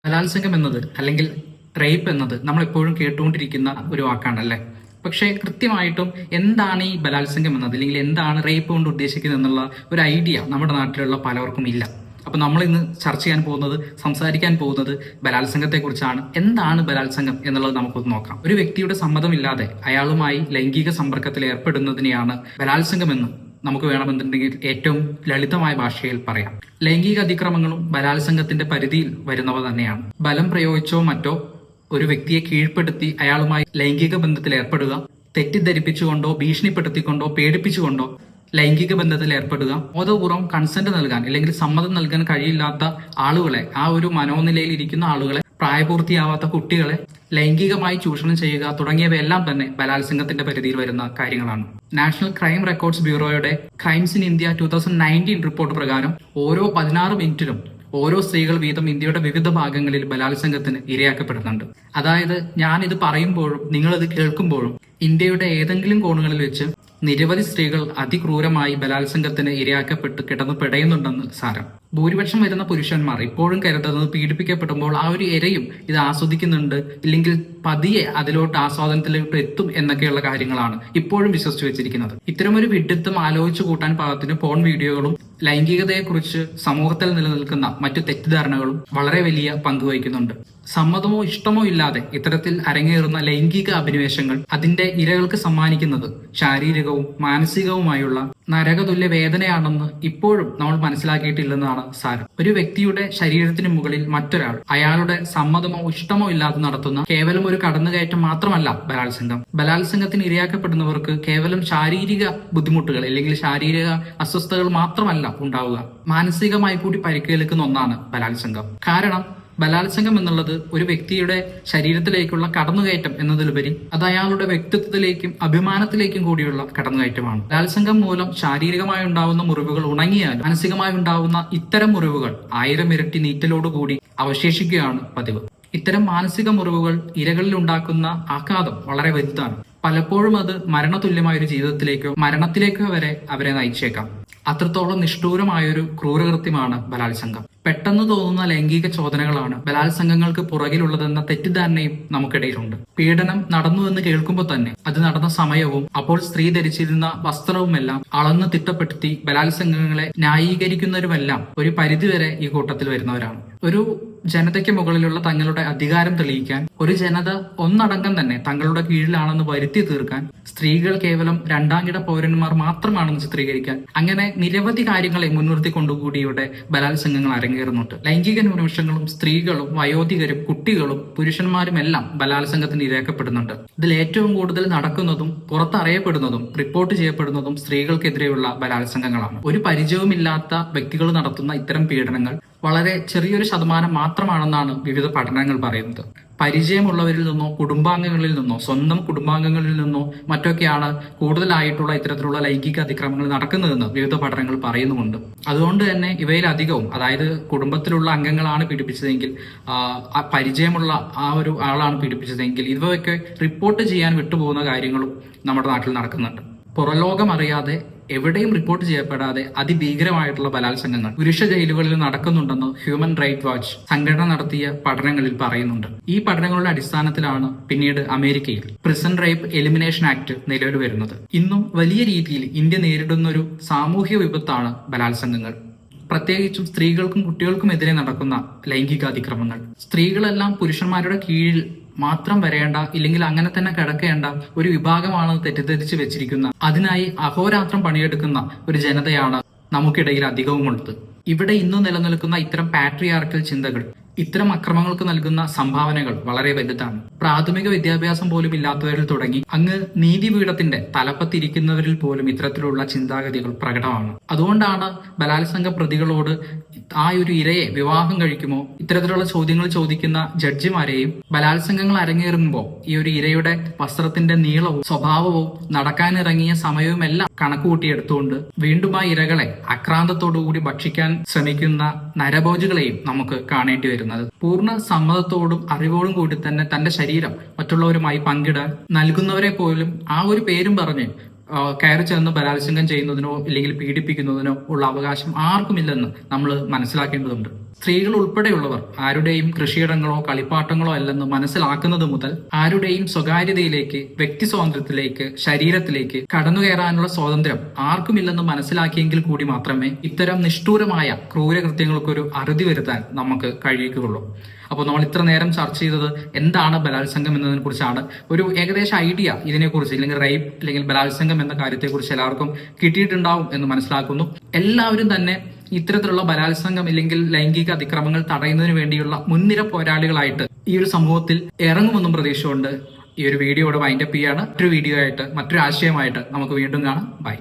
ബലാത്സംഗം എന്നത് അല്ലെങ്കിൽ റേപ്പ് എന്നത് നമ്മൾ എപ്പോഴും കേട്ടുകൊണ്ടിരിക്കുന്ന ഒരു വാക്കാണല്ലേ. പക്ഷേ കൃത്യമായിട്ടും എന്താണ് ഈ ബലാത്സംഗം എന്നത് അല്ലെങ്കിൽ എന്താണ് റേപ്പ് കൊണ്ട് ഉദ്ദേശിക്കുന്നത് എന്നുള്ള ഒരു ഐഡിയ നമ്മുടെ നാട്ടിലുള്ള പലർക്കും ഇല്ല. അപ്പൊ നമ്മൾ ഇന്ന് ചർച്ച ചെയ്യാൻ പോകുന്നത്, സംസാരിക്കാൻ പോകുന്നത് ബലാത്സംഗത്തെ കുറിച്ചാണ്. എന്താണ് ബലാത്സംഗം എന്നുള്ളത് നമുക്കൊന്ന് നോക്കാം. ഒരു വ്യക്തിയുടെ സമ്മതമില്ലാതെ അയാളുമായി ലൈംഗിക സമ്പർക്കത്തിൽ ഏർപ്പെടുന്നതിനെയാണ് ബലാത്സംഗം എന്ന് നമുക്ക് വേണമെന്നുണ്ടെങ്കിൽ ഏറ്റവും ലളിതമായ ഭാഷയിൽ പറയാം. ലൈംഗിക അതിക്രമങ്ങളും ബലാത്സംഗത്തിന്റെ പരിധിയിൽ വരുന്നവ തന്നെയാണ്. ബലം പ്രയോഗിച്ചോ മറ്റോ ഒരു വ്യക്തിയെ കീഴ്പ്പെടുത്തി അയാളുമായി ലൈംഗിക ബന്ധത്തിൽ ഏർപ്പെടുക, തെറ്റിദ്ധരിപ്പിച്ചുകൊണ്ടോ ഭീഷണിപ്പെടുത്തിക്കൊണ്ടോ പേടിപ്പിച്ചുകൊണ്ടോ ലൈംഗിക ബന്ധത്തിൽ ഏർപ്പെടുക, ബോധപൂർവ്വം കൺസെന്റ് നൽകാൻ അല്ലെങ്കിൽ സമ്മതം നൽകാൻ കഴിയില്ലാത്ത ആളുകളെ, ആ ഒരു മനോനിലയിൽ ഇരിക്കുന്ന ആളുകളെ, പ്രായപൂർത്തിയാവാത്ത കുട്ടികളെ ലൈംഗികമായി ചൂഷണം ചെയ്യുക തുടങ്ങിയവയെല്ലാം തന്നെ ബലാത്സംഗത്തിന്റെ പരിധിയിൽ വരുന്ന കാര്യങ്ങളാണ്. നാഷണൽ ക്രൈം റെക്കോർഡ്സ് ബ്യൂറോയുടെ ക്രൈംസ് ഇൻ ഇന്ത്യ 2019 റിപ്പോർട്ട് പ്രകാരം ഓരോ 16 മിനിറ്റിലും ഓരോ സ്ത്രീകൾ വീതം ഇന്ത്യയുടെ വിവിധ ഭാഗങ്ങളിൽ ബലാത്സംഗത്തിന് ഇരയാക്കപ്പെടുന്നുണ്ട്. അതായത് ഞാനിത് പറയുമ്പോഴും നിങ്ങളിത് കേൾക്കുമ്പോഴും ഇന്ത്യയുടെ ഏതെങ്കിലും കോണുകളിൽ വെച്ച് നിരവധി സ്ത്രീകൾ അതിക്രൂരമായി ബലാത്സംഗത്തിന് ഇരയാക്കപ്പെട്ട് കിടന്നു പിടയുന്നുണ്ടെന്ന് സാരം. ഭൂരിപക്ഷം വരുന്ന പുരുഷന്മാർ ഇപ്പോഴും കരുതുന്നത് പീഡിപ്പിക്കപ്പെടുമ്പോൾ ആ ഒരു ഇരയും ഇത് ആസ്വദിക്കുന്നുണ്ട്, ഇല്ലെങ്കിൽ പതിയെ അതിലോട്ട് ആസ്വാദനത്തിലോട്ട് എത്തും എന്നൊക്കെയുള്ള കാര്യങ്ങളാണ് ഇപ്പോഴും വിശ്വസിച്ചു വെച്ചിരിക്കുന്നത്. ഇത്തരമൊരു വിഡ്ഢിത്തം ആലോചിച്ചു കൂട്ടാൻ പാകത്തിന് പോൺ വീഡിയോകളും ലൈംഗികതയെക്കുറിച്ച് സമൂഹത്തിൽ നിലനിൽക്കുന്ന മറ്റു തെറ്റിദ്ധാരണകളും വളരെ വലിയ പങ്ക് വഹിക്കുന്നുണ്ട്. സമ്മതമോ ഇഷ്ടമോ ഇല്ലാതെ ഇത്തരത്തിൽ അരങ്ങേറുന്ന ലൈംഗിക അഭിനിവേശങ്ങൾ അതിന്റെ ഇരകൾക്ക് സമ്മാനിക്കുന്നത് ശാരീരികവും മാനസികവുമായുള്ള നരകതുല്യ വേദനയാണെന്ന് ഇപ്പോഴും നമ്മൾ മനസ്സിലാക്കിയിട്ടില്ലെന്നാണ് സാരം. ഒരു വ്യക്തിയുടെ ശരീരത്തിന് മുകളിൽ മറ്റൊരാൾ അയാളുടെ സമ്മതമോ ഇഷ്ടമോ ഇല്ലാതെ നടത്തുന്ന കേവലം ഒരു കടന്നുകയറ്റം മാത്രമല്ല ബലാത്സംഗം. ബലാത്സംഗത്തിന് ഇരയാക്കപ്പെടുന്നവർക്ക് കേവലം ശാരീരിക ബുദ്ധിമുട്ടുകൾ അല്ലെങ്കിൽ ശാരീരിക അസ്വസ്ഥതകൾ മാത്രമല്ല ഉണ്ടാവുക, മാനസികമായി കൂടി പരിക്കേൽക്കുന്ന ഒന്നാണ് ബലാത്സംഗം. കാരണം ബലാത്സംഗം എന്നുള്ളത് ഒരു വ്യക്തിയുടെ ശരീരത്തിലേക്കുള്ള കടന്നുകയറ്റം എന്നതിലുപരി അത് അയാളുടെ വ്യക്തിത്വത്തിലേക്കും അഭിമാനത്തിലേക്കും കൂടിയുള്ള കടന്നുകയറ്റമാണ്. ബലാത്സംഗം മൂലം ശാരീരികമായി ഉണ്ടാവുന്ന മുറിവുകൾ ഉണങ്ങിയാൽ മാനസികമായി ഉണ്ടാവുന്ന ഇത്തരം മുറിവുകൾ 1000 ഇരട്ടി നീറ്റലോടുകൂടി അവശേഷിക്കുകയാണ് പതിവ്. ഇത്തരം മാനസിക മുറിവുകൾ ഇരകളിൽ ഉണ്ടാക്കുന്ന ആഘാതം വളരെ വലുതാണ്. പലപ്പോഴും അത് മരണതുല്യമായ ഒരു ജീവിതത്തിലേക്കോ മരണത്തിലേക്കോ വരെ അവരെ നയിച്ചേക്കാം. അത്രത്തോളം നിഷ്ഠൂരമായൊരു ക്രൂരകൃത്യമാണ് ബലാത്സംഗം. പെട്ടെന്ന് തോന്നുന്ന ലൈംഗിക ചോദനകളാണ് ബലാത്സംഗങ്ങൾക്ക് പുറകിലുള്ളതെന്ന തെറ്റിദ്ധാരണയും നമുക്കിടയിലുണ്ട്. പീഡനം നടന്നു എന്ന് കേൾക്കുമ്പോൾ തന്നെ അത് നടന്ന സമയവും അപ്പോൾ സ്ത്രീ ധരിച്ചിരുന്ന വസ്ത്രവുമെല്ലാം അളന്ന് തിട്ടപ്പെടുത്തി ബലാത്സംഗങ്ങളെ ന്യായീകരിക്കുന്നവരുമെല്ലാം ഒരു പരിധിവരെ ഈ കൂട്ടത്തിൽ വരുന്നവരാണ്. ഒരു ജനതയ്ക്ക് മുകളിലുള്ള തങ്ങളുടെ അധികാരം തെളിയിക്കാൻ, ഒരു ജനത ഒന്നടങ്കം തന്നെ തങ്ങളുടെ കീഴിലാണെന്ന് വരുത്തി തീർക്കാൻ, സ്ത്രീകൾ കേവലം രണ്ടാംകിട പൗരന്മാർ മാത്രമാണെന്ന് ചിത്രീകരിക്കാൻ, അങ്ങനെ നിരവധി കാര്യങ്ങളെ മുൻനിർത്തിക്കൊണ്ടുകൂടി ഇവിടെ ബലാത്സംഗങ്ങൾ അരങ്ങേറുന്നുണ്ട്. ലൈംഗിക ന്യൂനപക്ഷങ്ങളും സ്ത്രീകളും വയോധികരും കുട്ടികളും പുരുഷന്മാരും എല്ലാം ബലാത്സംഗത്തിന് ഇരയാക്കപ്പെടുന്നുണ്ട്. ഇതിൽ ഏറ്റവും കൂടുതൽ നടക്കുന്നതും പുറത്തറിയപ്പെടുന്നതും റിപ്പോർട്ട് ചെയ്യപ്പെടുന്നതും സ്ത്രീകൾക്കെതിരെയുള്ള ബലാത്സംഗങ്ങളാണ്. ഒരു പരിചയവുമില്ലാത്ത വ്യക്തികൾ നടത്തുന്ന ഇത്തരം പീഡനങ്ങൾ വളരെ ചെറിയൊരു ശതമാനം മാത്രമാണെന്നാണ് വിവിധ പഠനങ്ങൾ പറയുന്നത്. പരിചയമുള്ളവരിൽ നിന്നോ കുടുംബാംഗങ്ങളിൽ നിന്നോ സ്വന്തം കുടുംബാംഗങ്ങളിൽ നിന്നോ മറ്റൊക്കെയാണ് കൂടുതലായിട്ടുള്ള ഇത്തരത്തിലുള്ള ലൈംഗിക അതിക്രമങ്ങൾ നടക്കുന്നതെന്ന് വിവിധ പഠനങ്ങൾ പറയുന്നുമുണ്ട്. അതുകൊണ്ട് തന്നെ ഇവയിലധികവും, അതായത് കുടുംബത്തിലുള്ള അംഗങ്ങളാണ് പീഡിപ്പിച്ചതെങ്കിൽ, പരിചയമുള്ള ആ ഒരു ആളാണ് പീഡിപ്പിച്ചതെങ്കിൽ, ഇവയൊക്കെ റിപ്പോർട്ട് ചെയ്യാൻ വിട്ടുപോകുന്ന കാര്യങ്ങളും നമ്മുടെ നാട്ടിൽ നടക്കുന്നുണ്ട്. പുറലോകം അറിയാതെ എവിടെയും റിപ്പോർട്ട് ചെയ്യപ്പെടാതെ അതിഭീകരമായിട്ടുള്ള ബലാത്സംഗങ്ങൾ പുരുഷ ജയിലുകളിൽ നടക്കുന്നുണ്ടെന്ന് ഹ്യൂമൻ റൈറ്റ് വാച്ച് സംഘടന നടത്തിയ പഠനങ്ങളിൽ പറയുന്നുണ്ട്. ഈ പഠനങ്ങളുടെ അടിസ്ഥാനത്തിലാണ് പിന്നീട് അമേരിക്കയിൽ പ്രിസൺ റേപ്പ് എലിമിനേഷൻ ആക്ട് നിലവിൽ വരുന്നത്. ഇന്നും വലിയ രീതിയിൽ ഇന്ത്യ നേരിടുന്ന ഒരു സാമൂഹ്യ വിപത്താണ് ബലാത്സംഗങ്ങൾ. പ്രത്യേകിച്ചും സ്ത്രീകൾക്കും കുട്ടികൾക്കും എതിരെ നടക്കുന്ന ലൈംഗിക അതിക്രമങ്ങൾ. സ്ത്രീകളെല്ലാം പുരുഷന്മാരുടെ കീഴിൽ മാത്രം വരേണ്ട, ഇല്ലെങ്കിൽ അങ്ങനെ തന്നെ കിടക്കേണ്ട ഒരു വിഭാഗമാണ് തെറ്റിദ്ധരിച്ച് വെച്ചിരിക്കുന്ന, അതിനായി അഹോരാത്രം പണിയെടുക്കുന്ന ഒരു ജനതയാണ് നമുക്കിടയിൽ അധികവും ഉള്ളത്. ഇവിടെ ഇന്നും നിലനിൽക്കുന്ന ഇത്തരം പാട്രിയാർക്കൽ ചിന്തകൾ, ഇത്തരം അക്രമങ്ങൾക്ക് നൽകുന്ന സംഭാവനകൾ വളരെ വലുതാണ്. പ്രാഥമിക വിദ്യാഭ്യാസം പോലും ഇല്ലാത്തവരിൽ തുടങ്ങി അങ്ങ് നീതിപീഠത്തിന്റെ തലപ്പത്തിരിക്കുന്നവരിൽ പോലും ഇത്തരത്തിലുള്ള ചിന്താഗതികൾ പ്രകടമാണ്. അതുകൊണ്ടാണ് ബലാത്സംഗ പ്രതികളോട് ആ ഒരു ഇരയെ വിവാഹം കഴിക്കുമോ ഇത്തരത്തിലുള്ള ചോദ്യങ്ങൾ ചോദിക്കുന്ന ജഡ്ജിമാരെയും ബലാത്സംഗങ്ങൾ അരങ്ങേറുമ്പോൾ ഈ ഒരു ഇരയുടെ വസ്ത്രത്തിന്റെ നീളവും സ്വഭാവവും നടക്കാനിറങ്ങിയ സമയവും എല്ലാം കണക്കുകൂട്ടിയെടുത്തുകൊണ്ട് വീണ്ടും ആ ഇരകളെ അക്രാന്തത്തോടുകൂടി ഭക്ഷിക്കാൻ ശ്രമിക്കുന്ന നരഭോജികളെയും നമുക്ക് കാണേണ്ടി വരുന്നത്. പൂർണ്ണ സമ്മതത്തോടും അറിവോടും കൂടി തന്നെ തന്റെ ശരീരം മറ്റുള്ളവരുമായി പങ്കിടാൻ നൽകുന്നവരെ പോലും ആ ഒരു പേരും പറഞ്ഞ് കയറി ചെന്ന് ബലാത്സംഗം ചെയ്യുന്നതിനോ ഇല്ലെങ്കിൽ പീഡിപ്പിക്കുന്നതിനോ ഉള്ള അവകാശം ആർക്കുമില്ലെന്ന് നമ്മൾ മനസ്സിലാക്കേണ്ടതുണ്ട്. സ്ത്രീകൾ ഉൾപ്പെടെയുള്ളവർ ആരുടെയും കൃഷിയിടങ്ങളോ കളിപ്പാട്ടങ്ങളോ അല്ലെന്ന് മനസ്സിലാക്കുന്നത് മുതൽ ആരുടെയും സ്വകാര്യതയിലേക്ക്, വ്യക്തി സ്വാതന്ത്ര്യത്തിലേക്ക്, ശരീരത്തിലേക്ക് കടന്നുകയറാനുള്ള സ്വാതന്ത്ര്യം ആർക്കുമില്ലെന്ന് മനസ്സിലാക്കിയെങ്കിൽ കൂടി മാത്രമേ ഇത്തരം നിഷ്ഠൂരമായ ക്രൂരകൃത്യങ്ങൾക്കൊരു അറുതി വരുത്താൻ നമുക്ക് കഴിയുകയുള്ളൂ. അപ്പോൾ നമ്മൾ ഇത്ര നേരം ചർച്ച ചെയ്തത് എന്താണ് ബലാത്സംഗം എന്നതിനെ കുറിച്ചാണ്. ഒരു ഏകദേശ ഐഡിയ ഇതിനെക്കുറിച്ച്, അല്ലെങ്കിൽ റേപ്പ് അല്ലെങ്കിൽ ബലാത്സംഗം എന്ന കാര്യത്തെക്കുറിച്ച് എല്ലാവർക്കും കിട്ടിയിട്ടുണ്ടാവും എന്ന് മനസ്സിലാക്കുന്നു. എല്ലാവരും തന്നെ ഇത്തരത്തിലുള്ള ബലാത്സംഗം അല്ലെങ്കിൽ ലൈംഗിക അതിക്രമങ്ങൾ തടയുന്നതിന് വേണ്ടിയുള്ള മുൻനിര പോരാളികളായിട്ട് ഈ ഒരു സമൂഹത്തിൽ ഇറങ്ങുമെന്നും പ്രതീക്ഷയുണ്ട് ഈ ഒരു വീഡിയോ ഇവിടെ വൈൻഡപ്പ് ചെയ്യാണ്. മറ്റൊരു വീഡിയോ ആയിട്ട്, മറ്റൊരു ആശയമായിട്ട് നമുക്ക് വീണ്ടും കാണാം. ബൈ.